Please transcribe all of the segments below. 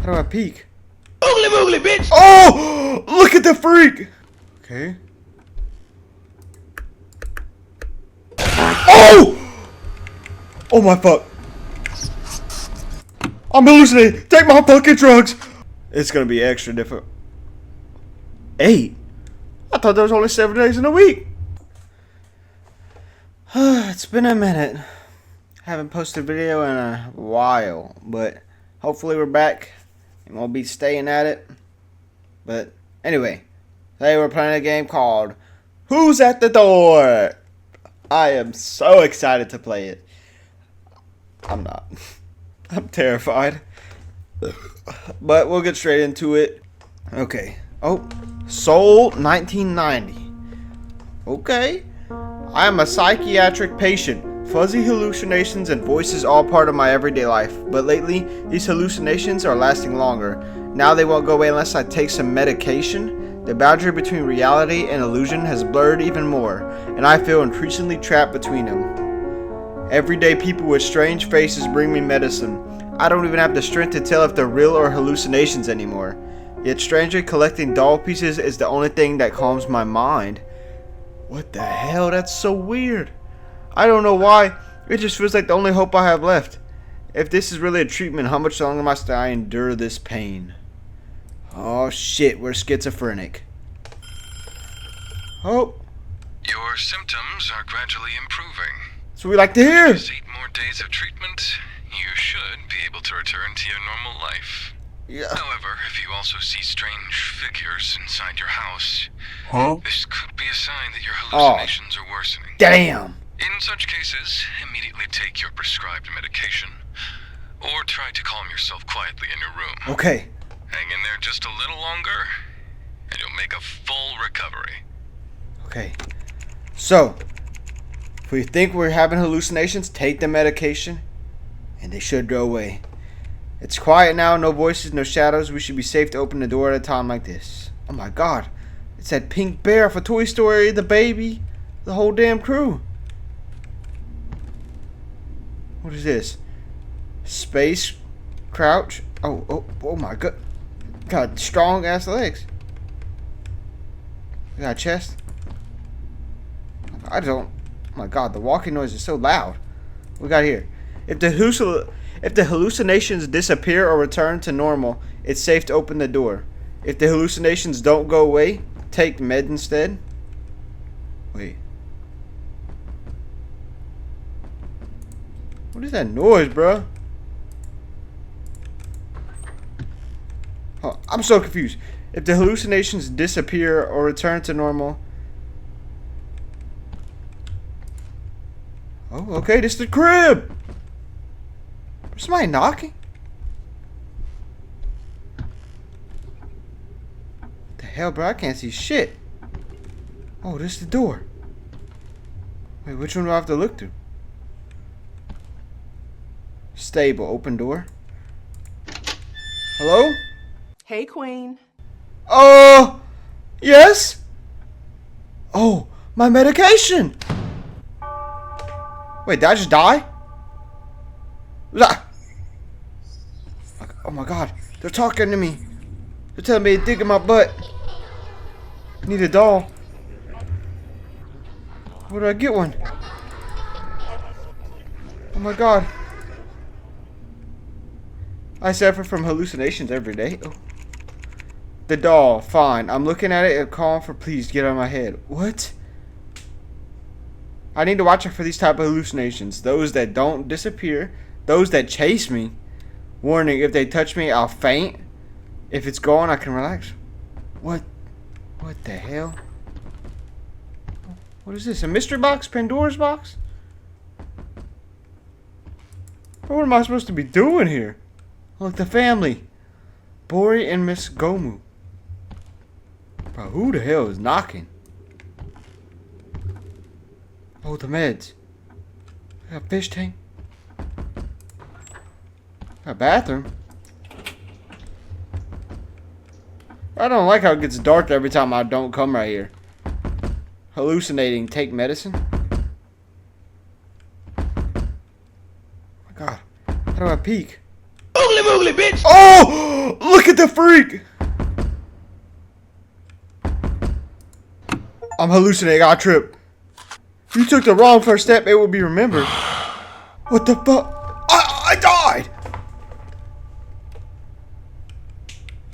How do I peek? Oogly boogly, bitch! Oh! Look at the freak! Okay. Oh! Oh my fuck. I'm hallucinating! Take my fucking drugs! It's gonna be extra difficult. 8? I thought there was only 7 days in a week. It's been a minute. Haven't posted a video in a while, but hopefully we're back and we'll be staying at it. But anyway, today we're playing a game called Who's at the Door? I am so excited to play it. I'm not. I'm terrified. But we'll get straight into it. Okay. Oh, Soul 1990. Okay. I am a psychiatric patient. Fuzzy hallucinations and voices all part of my everyday life. But lately, these hallucinations are lasting longer. Now they won't go away unless I take some medication. The boundary between reality and illusion has blurred even more, and I feel increasingly trapped between them. Everyday people with strange faces bring me medicine. I don't even have the strength to tell if they're real or hallucinations anymore. Yet strangely, collecting doll pieces is the only thing that calms my mind. What the hell? That's so weird. I don't know why. It just feels like the only hope I have left. If this is really a treatment, how much longer must I endure this pain? Oh shit, we're schizophrenic. Oh. Your symptoms are gradually improving. That's what we like to hear. With 8 more days of treatment, you should be able to return to your normal life. Yeah. However, if you also see strange figures inside your house, this could be a sign that your hallucinations are worsening. Damn. In such cases, immediately take your prescribed medication, or try to calm yourself quietly in your room. Okay. Hang in there just a little longer, and you'll make a full recovery. Okay. So, if we think we're having hallucinations, take the medication, and they should go away. It's quiet now, no voices, no shadows. We should be safe to open the door at a time like this. Oh my god. It's that pink bear for Toy Story, the baby, the whole damn crew. What is this? Space crouch? Oh my god. Got strong ass legs. Got a chest. Oh my god, the walking noise is so loud. What we got here? If the hallucinations disappear or return to normal, it's safe to open the door. If the hallucinations don't go away, take meds instead. Wait. What is that noise, bro? Oh, I'm so confused. If the hallucinations disappear or return to normal. Oh, okay, this is the crib. Is somebody knocking? What the hell, bro? I can't see shit. Oh, this is the door. Wait, which one do I have to look through? Stable, open door. Hello? Hey, Queen. Oh, yes? Oh, my medication. Wait, did I just die? Oh my god, they're talking to me. They're telling me to dig in my butt. Need a doll. Where do I get one? Oh my god. I suffer from hallucinations every day. Oh. The doll, fine. I'm looking at it and calling for please get out of my head. What? I need to watch out for these type of hallucinations. Those that don't disappear. Those that chase me. Warning, if they touch me, I'll faint. If it's gone, I can relax. What the hell? What is this? A mystery box? Pandora's box? What am I supposed to be doing here? Look, the family. Bori and Miss Gomu. Bro, who the hell is knocking? Oh, the meds. I got a fish tank. A bathroom. I don't like how it gets dark every time I don't come right here. Hallucinating. Take medicine. Oh my god. How do I peek? Oogly boogly, bitch! Oh! at the freak! I'm hallucinating. I tripped. If you took the wrong first step, it will be remembered. What the fuck? I died!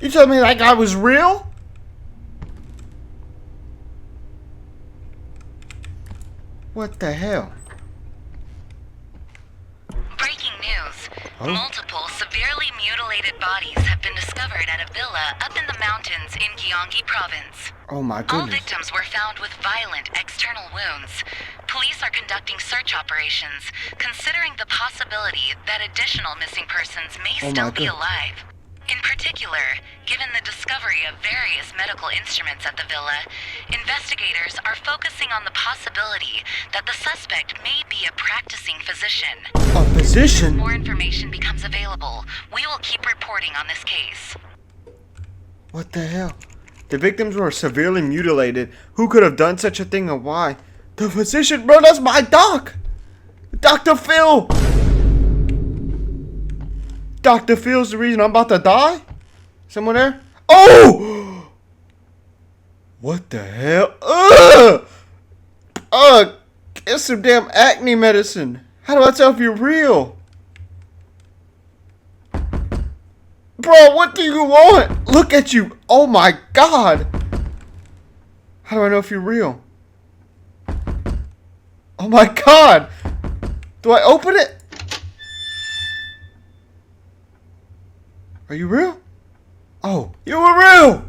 You told me that guy was real? What the hell? Breaking news. Multiple severely mutilated bodies have been discovered at a villa up in the mountains in Gyeonggi province. Oh my All goodness. victims were found with violent external wounds. Police are conducting search operations, considering the possibility that additional missing persons may Oh my still be God. alive. In particular, given the discovery of various medical instruments at the villa, investigators are focusing on the possibility that the suspect may be a practicing physician. A As physician? more information becomes available, we will keep reporting on this case. What the hell? The victims were severely mutilated. Who could have done such a thing and why? The physician, bro, that's my doc! Dr. Phil! Dr. Phil's the reason I'm about to die? Someone there? Oh! What the hell? Ugh! Ugh! Get some damn acne medicine. How do I tell if you're real? Bro, what do you want? Look at you. Oh my god. How do I know if you're real? Oh my god. Do I open it? Are you real? Oh, you were real.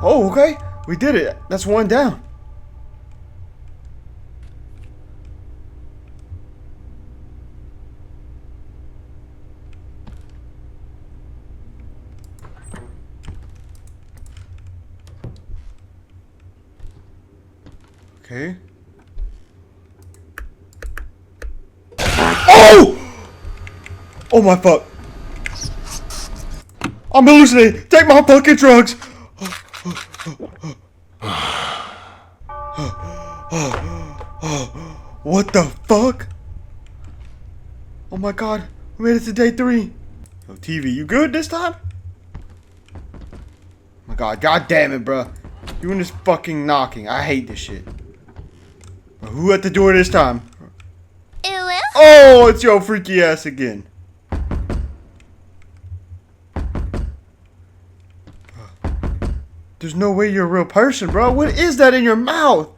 Oh, okay. We did it. That's one down. Okay. Oh! Oh my fuck. I'm hallucinating. Take my fucking drugs. What the fuck? Oh my god. We made it to day 3. Yo, TV, you good this time? Oh my god. God damn it, bro. You and this fucking knocking. I hate this shit. Who at the door this time? Oh, it's your freaky ass again. There's no way you're a real person, bro. What is that in your mouth?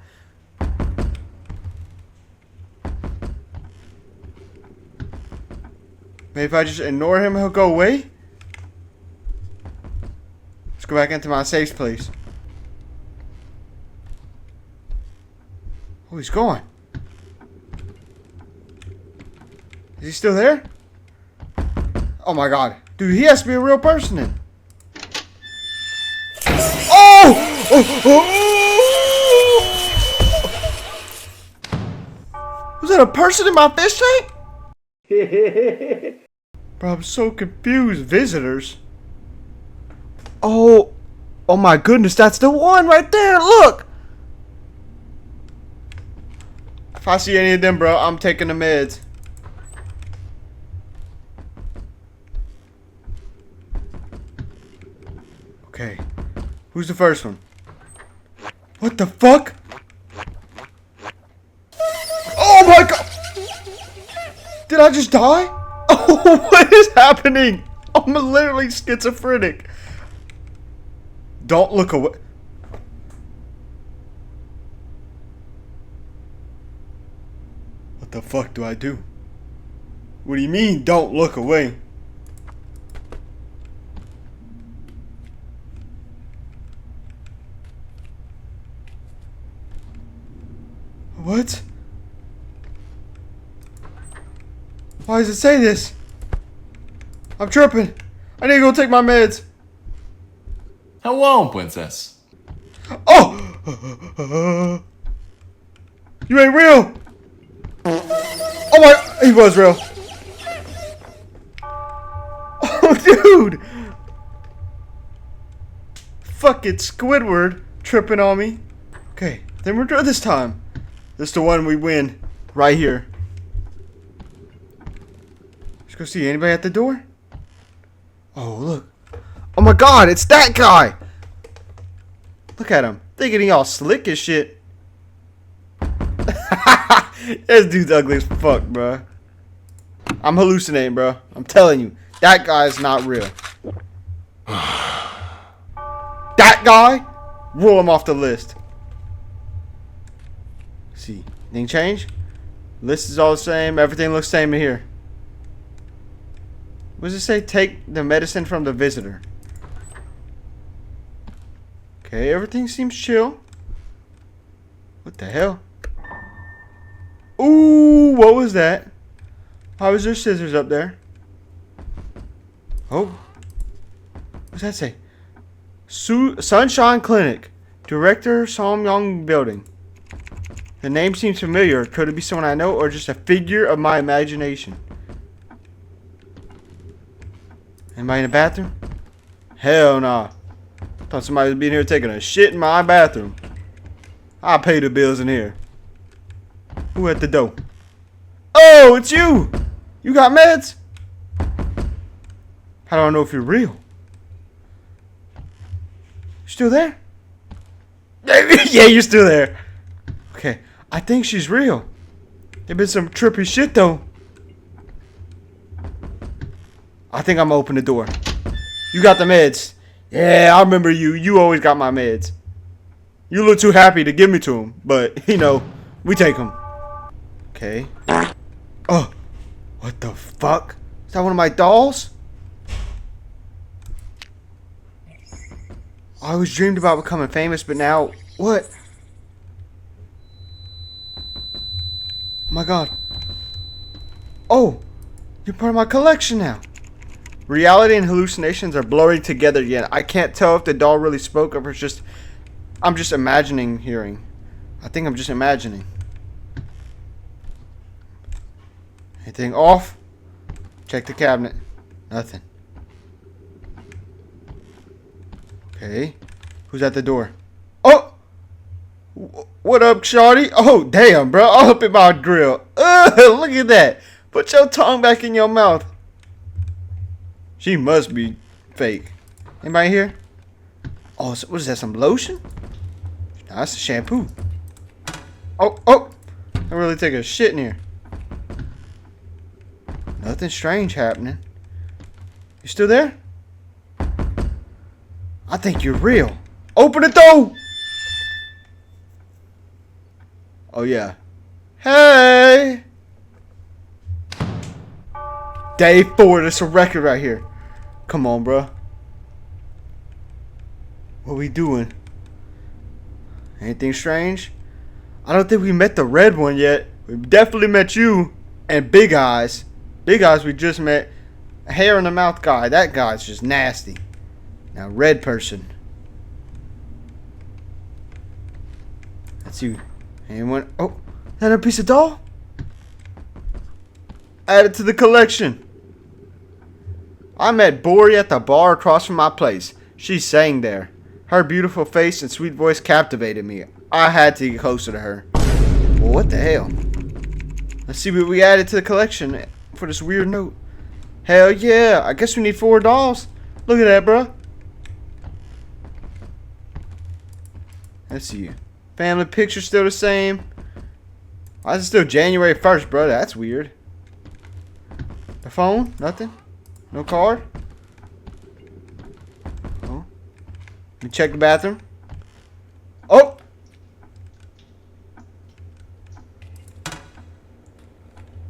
Maybe if I just ignore him, he'll go away? Let's go back into my safe place. Oh, he's gone. Is he still there? Oh my god. Dude, he has to be a real person then. Oh! Was that a person in my fish tank? Bro, I'm so confused. Visitors? Oh. Oh my goodness, that's the one right there. Look! If I see any of them, bro, I'm taking the meds. Okay. Who's the first one? What the fuck? Oh my god! Did I just die? Oh, what is happening? I'm literally schizophrenic. Don't look away. What the fuck do I do? What do you mean, don't look away? What? Why does it say this? I'm tripping. I need to go take my meds. Hello, princess. Oh! You ain't real! Oh my... He was real. Oh, dude! Fucking Squidward tripping on me. Okay, then we're good this time. This is the one we win. Right here. Let's go see. Anybody at the door? Oh, look. Oh my god, it's that guy! Look at him. Thinking he all slick as shit. This dude's ugly as fuck, bro. I'm hallucinating, bro. I'm telling you. That guy's not real. That guy? Rule him off the list. See. Anything change? List is all the same. Everything looks the same in here. What does it say? Take the medicine from the visitor. Okay, everything seems chill. What the hell? Ooh, what was that? Why was there scissors up there? Oh. What's that say? Sunshine Clinic. Director Somyong Building. The name seems familiar. Could it be someone I know or just a figure of my imagination? Anybody in the bathroom? Hell nah. Thought somebody was being here taking a shit in my bathroom. I'll pay the bills in here. Who at the door? Oh, it's you! You got meds? How do I know if you're real? You still there? Yeah, you're still there. Okay, I think she's real. There's been some trippy shit though. I think I'm gonna open the door. You got the meds. Yeah, I remember you. You always got my meds. You look too happy to give me to him, but you know, we take them. Okay. Oh, what the fuck? Is that one of my dolls? I always dreamed about becoming famous, but now what? Oh my god. Oh, you're part of my collection now. Reality and hallucinations are blurring together yet. I can't tell if the doll really spoke or if it's just... I'm just imagining hearing. I think I'm just imagining. Anything off? Check the cabinet. Nothing. Okay. Who's at the door? Oh! What up, shawty? Oh, damn, bro. All up in my grill. Ugh, look at that. Put your tongue back in your mouth. She must be fake. Anybody here? Oh, so what is that? Some lotion? Nah, that's a shampoo. Oh! I really take a shit in here. Nothing strange happening. You still there? I think you're real. Open the door! Oh, yeah. Hey! Day 4. That's a record right here. Come on, bro. What we doing? Anything strange? I don't think we met the red one yet. We definitely met you. And Big Eyes. Big Eyes we just met. Hair in the mouth guy. That guy's just nasty. Now, red person. That's you. Anyone? Oh, another piece of doll? Add it to the collection. I met Bori at the bar across from my place. She sang there. Her beautiful face and sweet voice captivated me. I had to get closer to her. Well, what the hell? Let's see what we added to the collection for this weird note. Hell yeah, I guess we need 4 dolls. Look at that, bro. Let's see. Family picture still the same. Why is it still January 1st, bro? That's weird. The phone? Nothing? No card? Oh. Let me check the bathroom. Oh!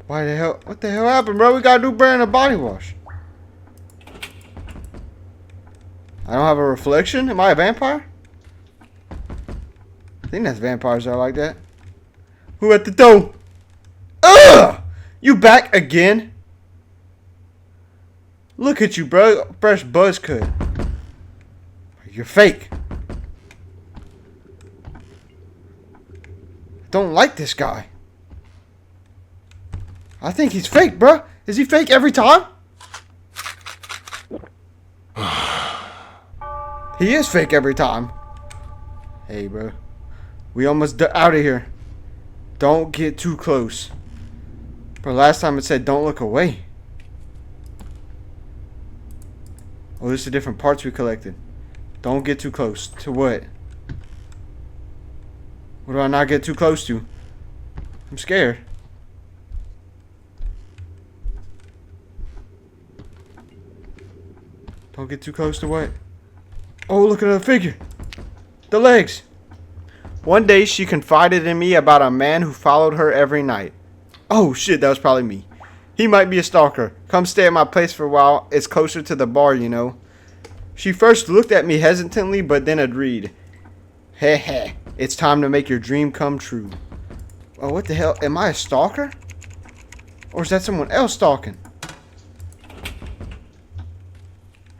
Why the hell? What the hell happened, bro? We gotta do brand a body wash. I don't have a reflection? Am I a vampire? I think that's vampires are like that. Who at the door? Ugh! You back again? Look at you, bro. Fresh buzz cut. You're fake. Don't like this guy. I think he's fake, bro. Is he fake every time? He is fake every time. Hey, bro. We almost out of here. Don't get too close. But last time it said don't look away. Oh, this is the different parts we collected. Don't get too close. To what? What do I not get too close to? I'm scared. Don't get too close to what? Oh, look at the figure. The legs. One day she confided in me about a man who followed her every night. Oh shit, that was probably me. He might be a stalker. Come stay at my place for a while. It's closer to the bar, you know. She first looked at me hesitantly, but then agreed. Heh heh. It's time to make your dream come true. Oh, what the hell? Am I a stalker? Or is that someone else stalking?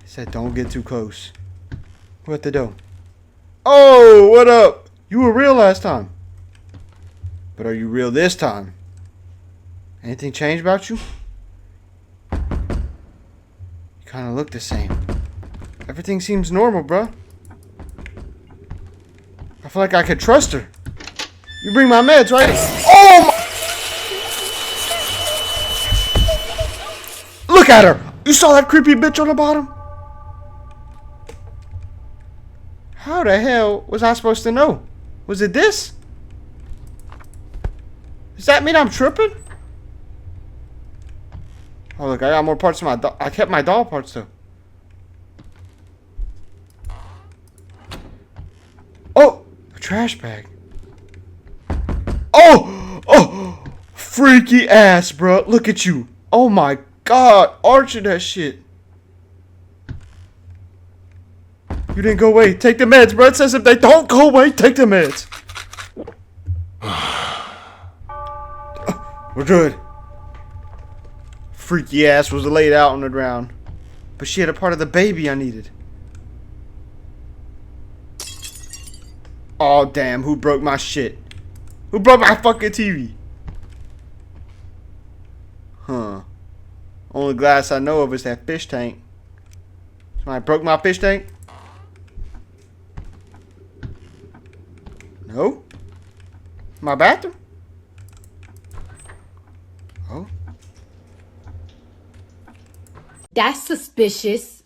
He said don't get too close. Who at the door? Oh, what up? You were real last time. But are you real this time? Anything changed about you? You kind of look the same. Everything seems normal, bruh. I feel like I could trust her. You bring my meds, right? Oh my! Look at her! You saw that creepy bitch on the bottom? How the hell was I supposed to know? Was it this? Does that mean I'm tripping? Oh look, I got more parts of my doll. I kept my doll parts though. Oh! A trash bag. Oh! Oh! Freaky ass, bro. Look at you. Oh my god. Arching that shit. You didn't go away. Take the meds, bro. It says if they don't go away, take the meds. We're good. Freaky ass was laid out on the ground. But she had a part of the baby I needed. Oh damn, who broke my shit? Who broke my fucking TV? Huh. Only glass I know of is that fish tank. Somebody broke my fish tank? No? My bathroom? Oh. That's suspicious.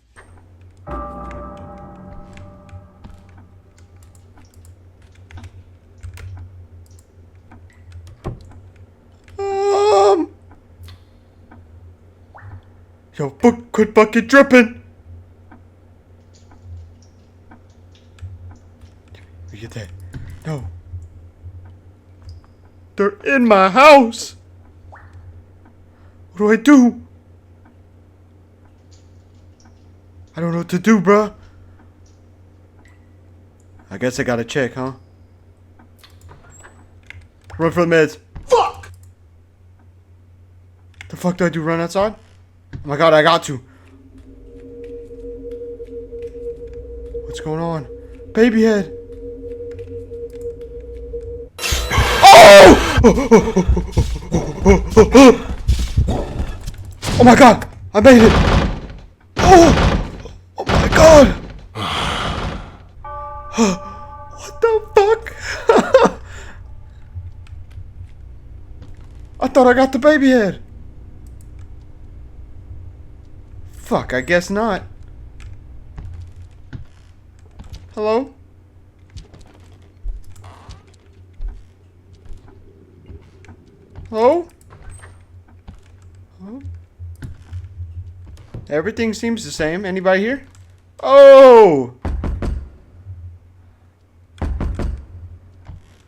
Yo, quit bucket dripping. Let me get that. No. They're in my house. What do I do? I don't know what to do, bruh. I guess I gotta check, huh? Run for the meds. Fuck! The fuck do I do? Run outside? Oh my god, I got to. What's going on? Baby head. Oh! Oh my god! I made it! Oh! Oh my god! What the fuck? I thought I got the baby head. Fuck, I guess not. Hello? Hello? Hello? Everything seems the same. Anybody here? Oh!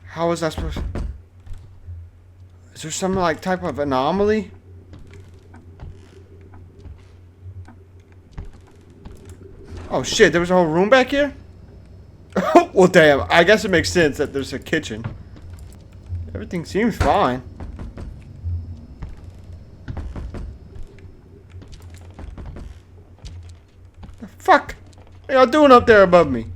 How was I supposed to... Is there some like type of anomaly? Oh shit, there was a whole room back here? Well damn, I guess it makes sense that there's a kitchen. Everything seems fine. The fuck? What y'all doing up there above me?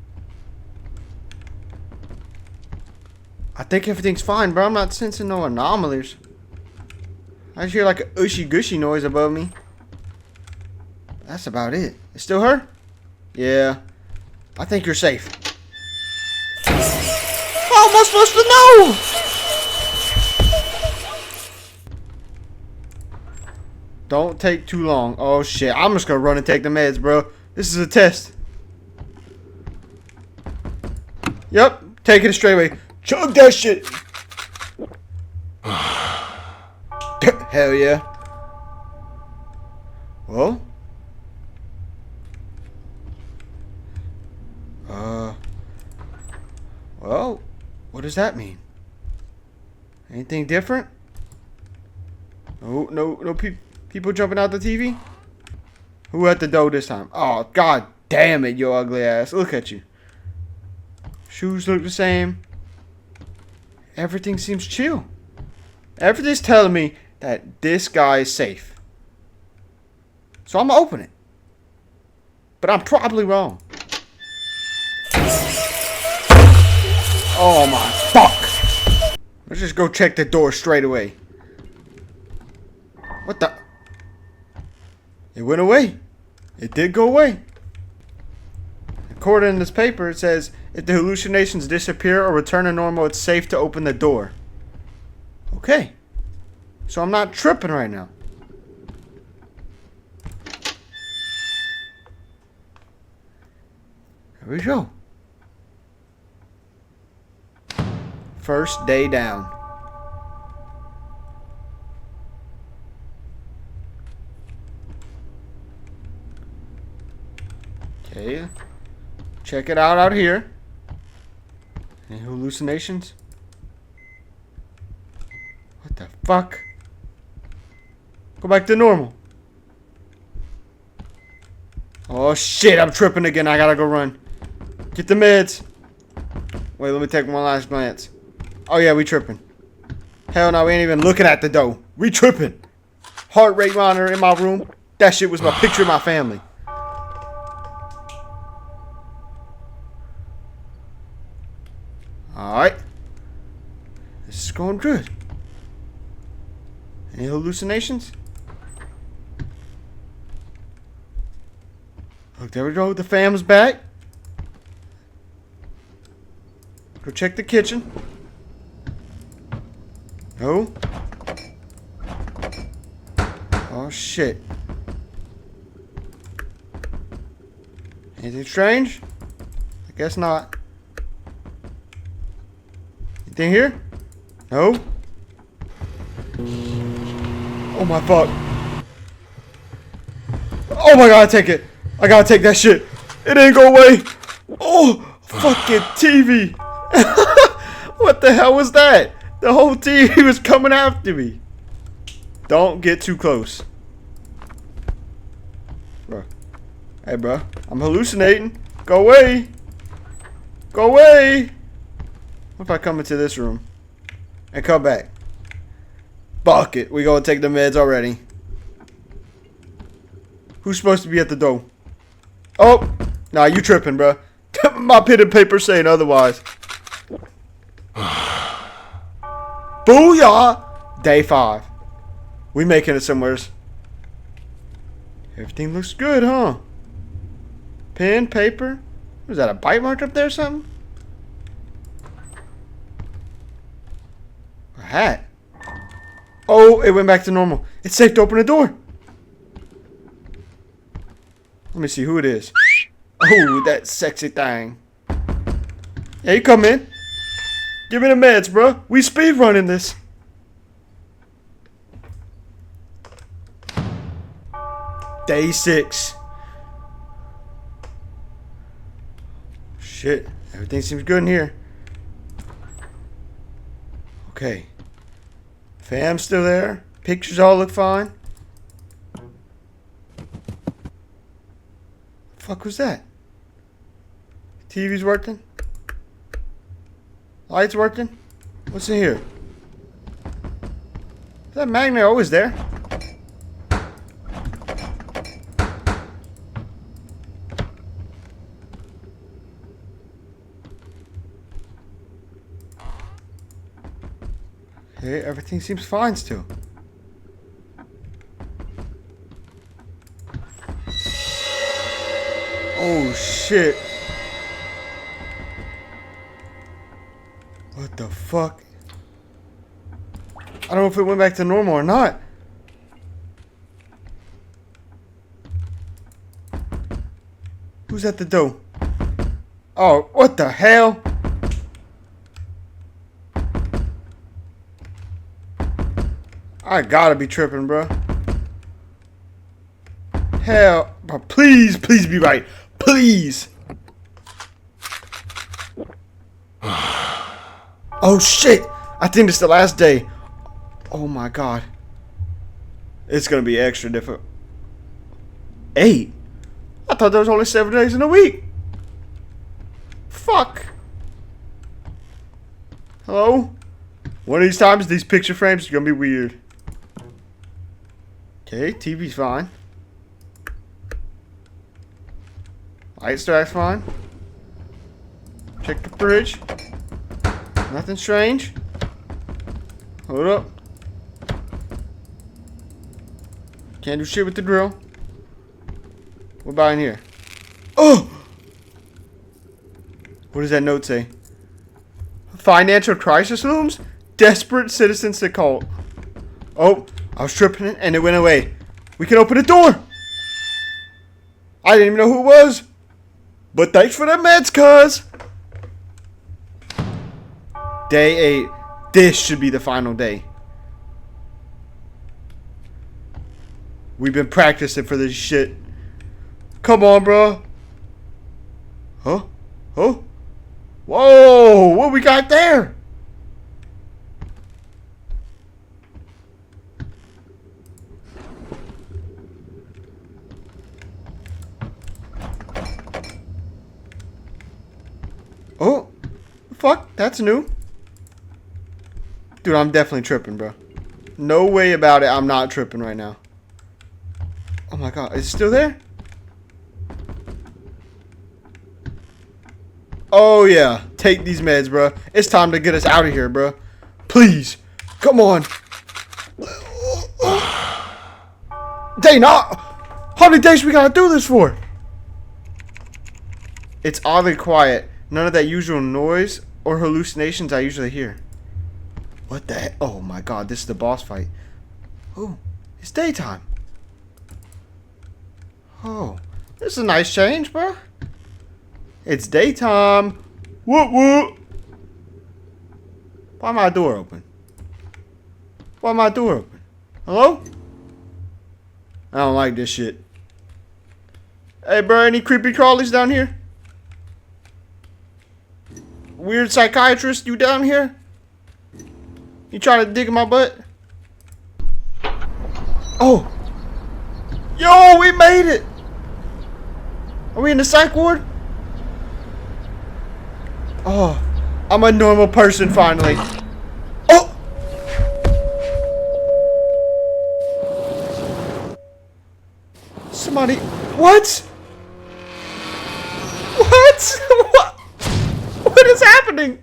I think everything's fine, bro. I'm not sensing no anomalies. I just hear like a ushy gushy noise above me. That's about it. It's still her? Yeah. I think you're safe. How am I supposed to know? Don't take too long. Oh shit. I'm just gonna run and take the meds, bro. This is a test. Yep, taking it straight away. Chug that shit. Hell yeah. Well. Well, what does that mean? Anything different? No people jumping out the TV? Who at the door this time? Oh, god damn it, you ugly ass. Look at you. Shoes look the same. Everything seems chill. Everything's telling me that this guy is safe. So I'm gonna open it. But I'm probably wrong. Oh my fuck. Let's just go check the door straight away. What the? It went away. It did go away. According to this paper, it says, if the hallucinations disappear or return to normal, it's safe to open the door. Okay. So I'm not tripping right now. Here we go. First day down. Okay. Check it out here. Any hallucinations? What the fuck? Go back to normal. Oh shit, I'm tripping again. I gotta go run. Get the meds. Wait, let me take one last glance. Oh yeah, we tripping. Hell no, we ain't even looking at the dough. We tripping. Heart rate monitor in my room. That shit was my picture of my family. Alright. This is going good. Any hallucinations? Look, there we go. The fam's back. Go check the kitchen. No. Oh shit. Anything strange? I guess not. Anything here? No. Oh my fuck. Oh my god, take it. I gotta take that shit. It didn't go away. Oh, fucking TV. What the hell was that? The whole TV was coming after me. Don't get too close. Bro. Hey, bro. I'm hallucinating. Go away. Go away. What if I come into this room and come back? Fuck it. We gonna take the meds already. Who's supposed to be at the door? Oh. Nah, you tripping, bro. My pen and paper saying otherwise. Booyah! Day 5. We making it somewheres. Everything looks good, huh? Pen, paper. Was that a bite mark up there or something? A hat. Oh, it went back to normal. It's safe to open the door. Let me see who it is. Oh, that sexy thing. Yeah, you come in. Give me the meds, bro. We speed running this. Day 6. Shit. Everything seems good in here. Okay. Fam's still there. Pictures all look fine. The fuck was that? TV's working? Lights working? What's in here? Is that magnet always there? Okay, everything seems fine still. Oh shit. What the fuck? I don't know if it went back to normal or not. Who's at the door? Oh, what the hell? I gotta be tripping, bro. Hell, bro, please be right. Please. Oh shit! I think it's the last day. Oh my god. It's gonna be extra difficult. 8? I thought there was only 7 days in a week. Fuck. Hello? One of these times, these picture frames are gonna be weird. Okay, TV's fine. Light stack's fine. Check the fridge. Nothing strange. Hold up. Can't do shit with the drill. What about in here? Oh! What does that note say? Financial crisis looms? Desperate citizens to call. Oh, I was tripping it and it went away. We can open the door! I didn't even know who it was. But thanks for the meds, cuz! Day 8. This should be the final day. We've been practicing for this shit. Come on, bro. Huh? Huh? Whoa! What we got there? Oh, fuck, that's new. Dude, I'm definitely tripping, bro. No way about it, I'm not tripping right now. Oh my god, is it still there? Oh yeah, take these meds, bro. It's time to get us out of here, bro. Please, come on. Day not. How many days we gotta do this for? It's oddly quiet. None of that usual noise or hallucinations I usually hear. What the heck? Oh my god, this is the boss fight. Oh, it's daytime. Oh, this is a nice change, bro. It's daytime. Whoop whoop. Why my door open? Why my door open? Hello? I don't like this shit. Hey, bro, any creepy crawlies down here? Weird psychiatrist, you down here? You trying to dig in my butt? Oh! Yo, we made it! Are we in the psych ward? Oh, I'm a normal person finally. Oh! Somebody... What? What? What is happening?